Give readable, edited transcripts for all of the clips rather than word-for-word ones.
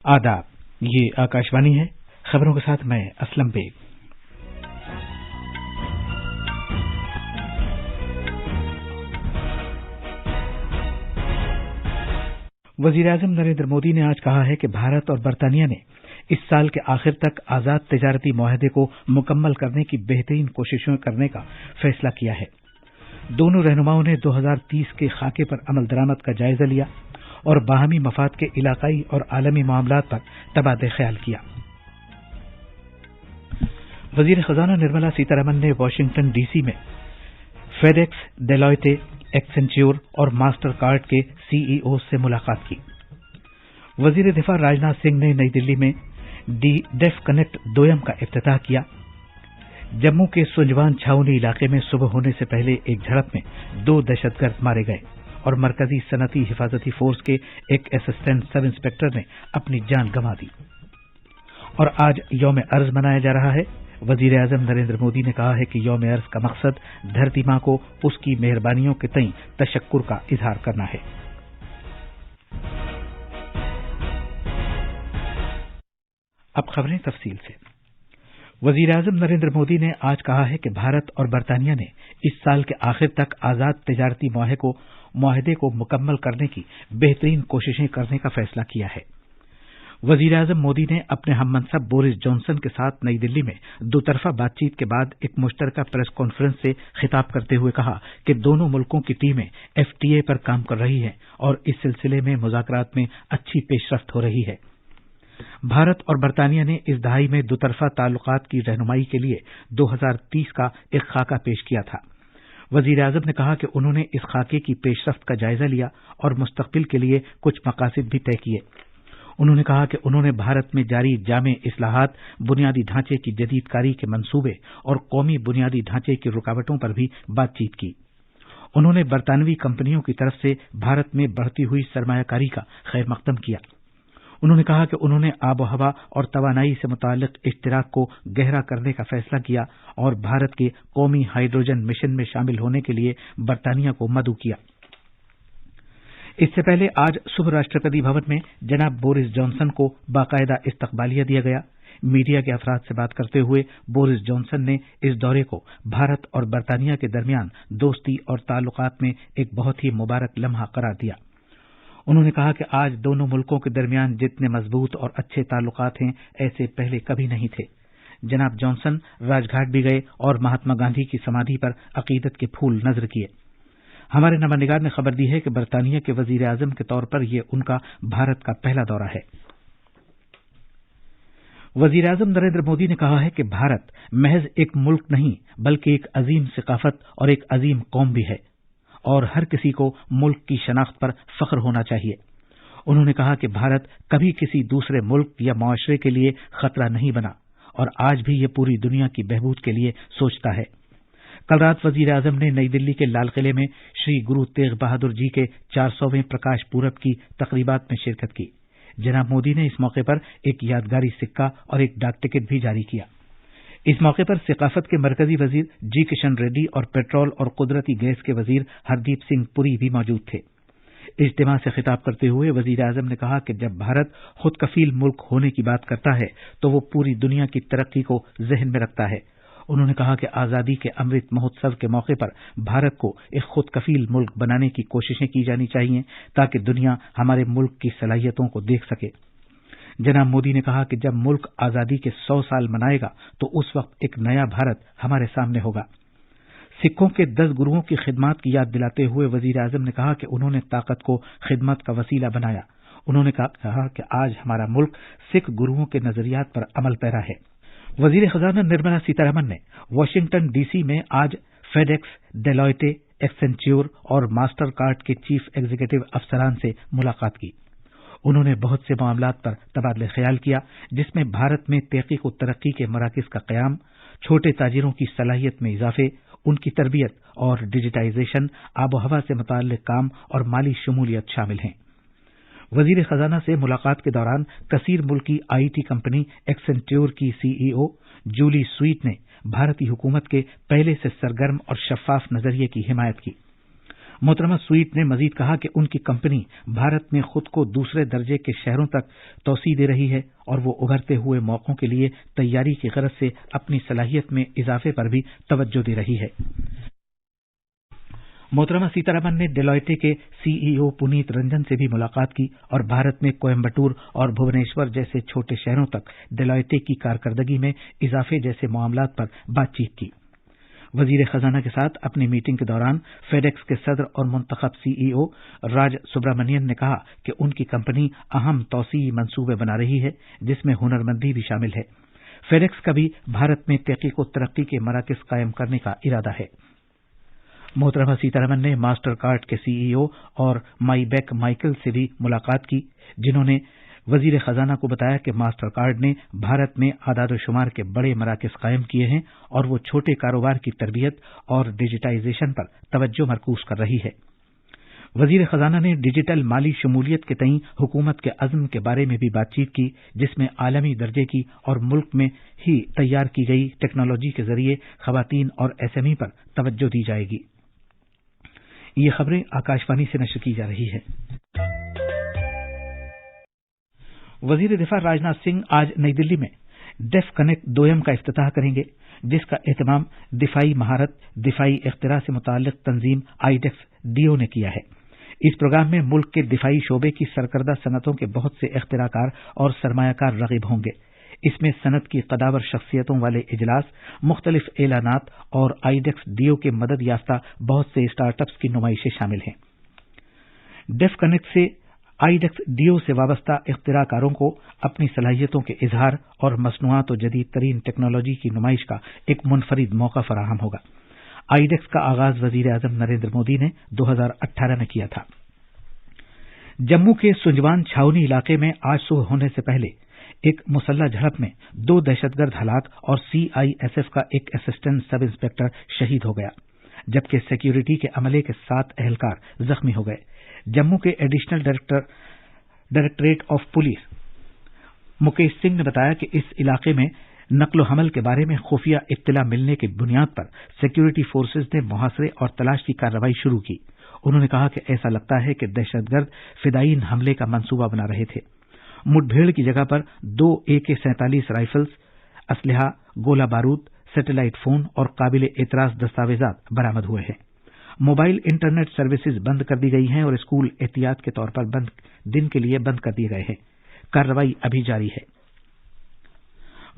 आदाब, ये आकाशवाणी है। खबरों के साथ मैं असलम बेग। वजीर-ए-आज़म नरेंद्र मोदी ने आज कहा है कि भारत और बरतानिया ने इस साल के आखिर तक आजाद तिजारती मुआहदे को मुकम्मल करने की बेहतरीन कोशिशें करने का फैसला किया है। दोनों रहनुमाओं ने 2030 के खाके पर अमल दरामद का जायजा लिया और बाहमी मफाद के इलाकाई और आलमी मामलात पर तबादला ख्याल किया। वजीर खजाना निर्मला सीतारमण ने वाशिंगटन डीसी में फेडेक्स, डेलॉयटे, एक्सेंच्योर और मास्टर कार्ड के सीईओ से मुलाकात की। वजीर दिफा राजनाथ सिंह ने नई दिल्ली में डेफ कनेक्ट दोयम का इफ्तिताह किया। जम्मू के सुंजवान छावनी इलाके में सुबह होने से पहले एक झड़प में 2 दहशतगर्द मारे गए और मरकजी सनती हिफाजती फोर्स के एक असिस्टेंट सब इंस्पेक्टर ने अपनी जान गंवा दी। और आज यौम अर्ज मनाया जा रहा है। वजीर आजम नरेंद्र मोदी ने कहा है कि यौम अर्ज का मकसद धरती मां को उसकी मेहरबानियों के तई तशक्कुर का इजहार करना है। अब खबरें तफसील से। वजीर आजम नरेंद्र मोदी ने आज कहा है कि भारत और बरतानिया ने इस साल के आखिर तक आजाद तिजारती मुआहदे को मुकम्मल करने की बेहतरीन कोशिशें करने का फैसला किया है। वजीर आजम मोदी ने अपने हममनसब बोरिस जॉनसन के साथ नई दिल्ली में दोतरफा बातचीत के बाद एक मुश्तरका प्रेस कॉन्फ्रेंस से खिताब करते हुए कहा कि दोनों मुल्कों की टीमें एफटीए पर काम कर रही हैं और इस सिलसिले में मुज़ाकरात में अच्छी पेशरफ्त हो रही है। भारत और बरतानिया ने इस दहाई में दोतरफा ताल्लुकात की रहनुमाई के लिए 2030 का एक खाका पेश किया था। वजीर आजम ने कहा कि उन्होंने इस खाके की पेशरफ्त का जायजा लिया और मुस्तकबिल के लिए कुछ मकासद भी तय किए। उन्होंने कहा कि उन्होंने भारत में जारी जामे इस्लाहात, बुनियादी ढांचे की जदीदकारी के मंसूबे और कौमी बुनियादी ढांचे की रुकावटों पर भी बातचीत की। उन्होंने बरतानवी कंपनियों की तरफ से भारत में बढ़ती हुई सरमायाकारी का खैर मकदम किया। उन्होंने कहा कि उन्होंने आबो हवा और तवानाई से मुताल्लिक इश्तिराक को गहरा करने का फैसला किया और भारत के कौमी हाइड्रोजन मिशन में शामिल होने के लिए बरतानिया को मदऊ किया। इससे पहले आज सुबह राष्ट्रपति भवन में जनाब बोरिस जॉनसन को बाकायदा इस्तकबालिया दिया गया। मीडिया के अफराद से बात करते हुए बोरिस जॉनसन ने इस दौरे को भारत और बरतानिया के दरमियान दोस्ती और ताल्लुकात में एक बहुत ही मुबारक लम्हा करार दिया। उन्होंने कहा कि आज दोनों मुल्कों के दरमियान जितने मजबूत और अच्छे ताल्लुकात हैं, ऐसे पहले कभी नहीं थे। जनाब जॉनसन राजघाट भी गए और महात्मा गांधी की समाधि पर अकीदत के फूल नजर किए। हमारे नवानिगार ने खबर दी है कि बरतानिया के वजीर आजम के तौर पर यह उनका भारत का पहला दौरा है। वजीर आजम नरेंद्र मोदी ने कहा है कि भारत महज एक मुल्क नहीं बल्कि एक अजीम सकाफत और एक अजीम कौम भी है और हर किसी को मुल्क की शनाख्त पर फख्र होना चाहिए। उन्होंने कहा कि भारत कभी किसी दूसरे मुल्क या मुआशरे के लिए खतरा नहीं बना और आज भी ये पूरी दुनिया की बहबूद के लिए सोचता है। कल रात वजीर आजम ने नई दिल्ली के लाल किले में श्री गुरु तेग बहादुर जी के 400वें प्रकाश पूरब की तकरीबात में शिरकत की। जनाब मोदी ने इस मौके पर एक यादगारी सिक्का और एक डाक टिकट भी जारी किया। इस मौके पर सिकाफत के मरकजी वजीर जी किशन रेड्डी और पेट्रोल और कुदरती गैस के वजीर हरदीप सिंह पुरी भी मौजूद थे। इज्तिमा से खिताब करते हुए वजीर आजम ने कहा कि जब भारत खुद कफील मुल्क होने की बात करता है तो वो पूरी दुनिया की तरक्की को जहन में रखता है। उन्होंने कहा कि आजादी के अमृत महोत्सव के मौके पर भारत को एक खुद कफील मुल्क बनाने की कोशिशें की जानी चाहिए ताकि दुनिया हमारे मुल्क की सलाहियतों को देख सके। जनाब मोदी ने कहा कि जब मुल्क आजादी के 100 साल मनाएगा तो उस वक्त एक नया भारत हमारे सामने होगा। सिखों के 10 गुरुओं की खिदमत की याद दिलाते हुए वजीर आजम ने कहा कि उन्होंने ताकत को खिदमत का वसीला बनाया। उन्होंने कहा कि आज हमारा मुल्क सिख गुरुओं के नजरियात पर अमल पैरा है। वजीर खजाना निर्मला सीतारमण ने वाशिंगटन डीसी में आज फेडेक्स, डेलॉयटे, एक्सेंच्योर और मास्टर कार्ड के चीफ एग्जीक्यूटिव अफसरान से मुलाकात की। उन्होंने बहुत से मामलात पर तबादला ख्याल किया जिसमें भारत में तहकीक और तरक्की के मराकज़ का क़याम, छोटे ताजिरों की सलाहियत में इजाफे, उनकी तरबियत और डिजिटाइजेशन, आबो हवा से मुताल्लिक काम और माली शमूलियत शामिल हैं। वजीर खजाना से मुलाकात के दौरान कसीर मुल्की आईटी कंपनी एक्सेंट्योर की सीईओ जूली स्वीट ने भारतीय हुकूमत के पहले से सरगर्म और शफाफ नजरिए की हिमायत की। محترمہ سویٹ نے مزید کہا کہ ان کی کمپنی بھارت میں خود کو دوسرے درجے کے شہروں تک توسیع دے رہی ہے اور وہ ابھرتے ہوئے موقعوں کے لیے تیاری کی غرض سے اپنی صلاحیت میں اضافے پر بھی توجہ دے رہی ہے۔ محترمہ سیتارمن نے ڈیلائٹے کے سی ای او پونیت رنجن سے بھی ملاقات کی اور بھارت میں کوئمبٹور اور بھونیشور جیسے چھوٹے شہروں تک ڈیلائٹے کی کارکردگی میں اضافے جیسے معاملات پر بات چیت کی۔ وزیر خزانہ کے ساتھ اپنی میٹنگ کے دوران فیڈیکس کے صدر اور منتخب سی ای او راج سبرامنین نے کہا کہ ان کی کمپنی اہم توسیعی منصوبے بنا رہی ہے جس میں ہنرمندی بھی شامل ہے۔ فیڈیکس کا بھی بھارت میں تحقیق و ترقی کے مراکز قائم کرنے کا ارادہ ہے۔ محترمہ سیتارمن نے ماسٹر کارڈ کے سی ای او اور مائی بیک مائیکل سے بھی ملاقات کی، جنہوں نے وزیر خزانہ کو بتایا کہ ماسٹر کارڈ نے بھارت میں اعداد و شمار کے بڑے مراکز قائم کیے ہیں اور وہ چھوٹے کاروبار کی تربیت اور ڈیجیٹائزیشن پر توجہ مرکوز کر رہی ہے۔ وزیر خزانہ نے ڈیجیٹل مالی شمولیت کے تئیں حکومت کے عزم کے بارے میں بھی بات چیت کی، جس میں عالمی درجے کی اور ملک میں ہی تیار کی گئی ٹیکنالوجی کے ذریعے خواتین اور ایس ایم ای پر توجہ دی جائے گی۔ یہ خبریں آکاشوانی سے نشر کی جا رہی ہیں۔ وزیر دفاع راجناتھ سنگھ آج نئی دلی میں ڈیف کنیکٹ دوئم کا افتتاح کریں گے، جس کا اہتمام دفاعی مہارت، دفاعی اختراع سے متعلق تنظیم آئیڈیکس ڈیو نے کیا ہے۔ اس پروگرام میں ملک کے دفاعی شعبے کی سرکردہ صنعتوں کے بہت سے اختراع کار اور سرمایہ کار راغب ہوں گے۔ اس میں صنعت کی قداور شخصیتوں والے اجلاس، مختلف اعلانات اور آئیڈیکس ڈیو کے مدد یافتہ بہت سے اسٹارٹ اپس کی نمائشیں شامل ہیں۔ ڈیف کنیکٹ سے آئیڈیکس ڈیو سے وابستہ اختراع کاروں کو اپنی صلاحیتوں کے اظہار اور مصنوعات و جدید ترین ٹیکنالوجی کی نمائش کا ایک منفرد موقع فراہم ہوگا۔ آئیڈیکس کا آغاز وزیر اعظم نریندر مودی نے 2018 میں کیا تھا۔ جموں کے سنجوان چھاؤنی علاقے میں آج صبح ہونے سے پہلے ایک مسلح جھڑپ میں 2 دہشت گرد ہلاک اور سی آئی ایس ایف کا ایک اسسٹنٹ سب انسپکٹر شہید ہو گیا، جبکہ سیکیورٹی کے عملے کے 7 اہلکار زخمی ہو گئے۔ جموں کے additional directorate of police Mukesh Singh نے بتایا کہ اس علاقے میں نقل و حمل کے بارے میں خفیہ اطلاع ملنے کی بنیاد پر سیکیورٹی فورسز نے محاصرے اور تلاش کی کارروائی شروع کی۔ انہوں نے کہا کہ ایسا لگتا ہے کہ دہشت گرد فدائین حملے کا منصوبہ بنا رہے تھے۔ مڈ بھیڑ کی جگہ پر 2 AK-47 رائفلز، اسلحہ، گولہ بارود، سیٹلائٹ فون اور قابل اعتراض دستاویزات برآمد ہوئے ہیں۔ موبائل انٹرنیٹ سروسز بند کر دی گئی ہیں اور اسکول احتیاط کے طور پر دن کے لیے بند کر دیے گئے ہیں۔ کارروائی ابھی جاری ہے۔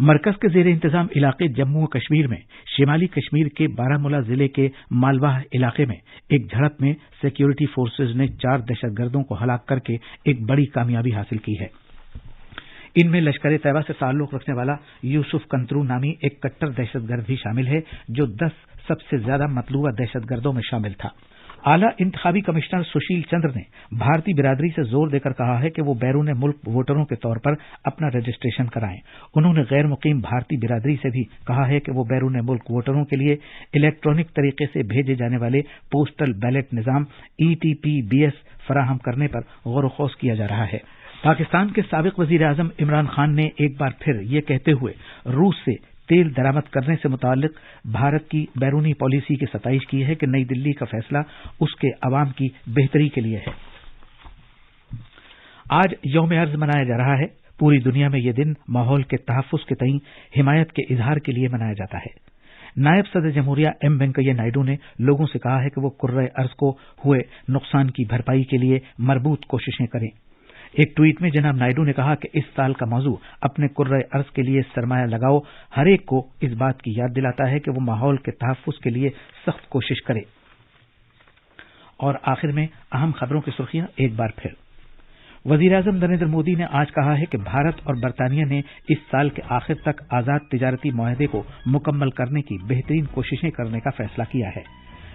مرکز کے زیر انتظام علاقے جموں و کشمیر میں شمالی کشمیر کے بارہمولہ ضلع کے مالواہ علاقے میں ایک جھڑپ میں سیکیورٹی فورسز نے 4 دہشت گردوں کو ہلاک کر کے ایک بڑی کامیابی حاصل کی ہے۔ ان میں لشکر طیبہ سے تعلق رکھنے والا یوسف کنترو نامی ایک کٹر دہشت گرد بھی شامل ہے، جو 10 سب سے زیادہ مطلوبہ دہشت گردوں میں شامل تھا۔ اعلیٰ انتخابی کمشنر سشیل چندر نے بھارتی برادری سے زور دے کر کہا ہے کہ وہ بیرون ملک ووٹروں کے طور پر اپنا رجسٹریشن کرائیں۔ انہوں نے غیر مقیم بھارتی برادری سے بھی کہا ہے کہ وہ بیرون ملک ووٹروں کے لیے الیکٹرانک طریقے سے بھیجے جانے والے پوسٹل بیلٹ نظام ETPBS فراہم کرنے پر غور و خوض کیا جا رہا ہے۔ پاکستان کے سابق وزیر اعظم عمران خان نے ایک بار پھر یہ کہتے ہوئے روس سے تیل درآمد کرنے سے متعلق بھارت کی بیرونی پالیسی کی ستائش کی ہے کہ نئی دلی کا فیصلہ اس کے عوام کی بہتری کے لیے ہے۔ آج یوم ارض منایا جا رہا ہے۔ پوری دنیا میں یہ دن ماحول کے تحفظ کے تئیں حمایت کے اظہار کے لیے منایا جاتا ہے۔ نائب صدر جمہوریہ ایم وینکیا نائیڈو نے لوگوں سے کہا ہے کہ وہ کرۂ ارض کو ہوئے نقصان کی بھرپائی کے لیے مربوط کوششیں کریں۔ ایک ٹویٹ میں جناب نائیڈو نے کہا کہ اس سال کا موضوع اپنے کرۂ ارض کے لیے سرمایہ لگاؤ ہر ایک کو اس بات کی یاد دلاتا ہے کہ وہ ماحول کے تحفظ کے لیے سخت کوشش کرے۔ اور آخر میں اہم خبروں کی سرخیاں ایک بار پھر۔ وزیر اعظم نریندر مودی نے آج کہا ہے کہ بھارت اور برطانیہ نے اس سال کے آخر تک آزاد تجارتی معاہدے کو مکمل کرنے کی بہترین کوششیں کرنے کا فیصلہ کیا ہے۔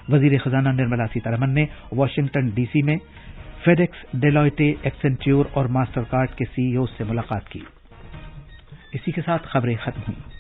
وزیر خزانہ نرملا سیتارمن نے واشنگٹن ڈی سی میں فیڈیکس، ڈیلائٹے، ایکسنچیور اور ماسٹر کارڈ کے سی ای او سے ملاقات کی۔ اسی کے ساتھ خبریں ختم ہوئیں۔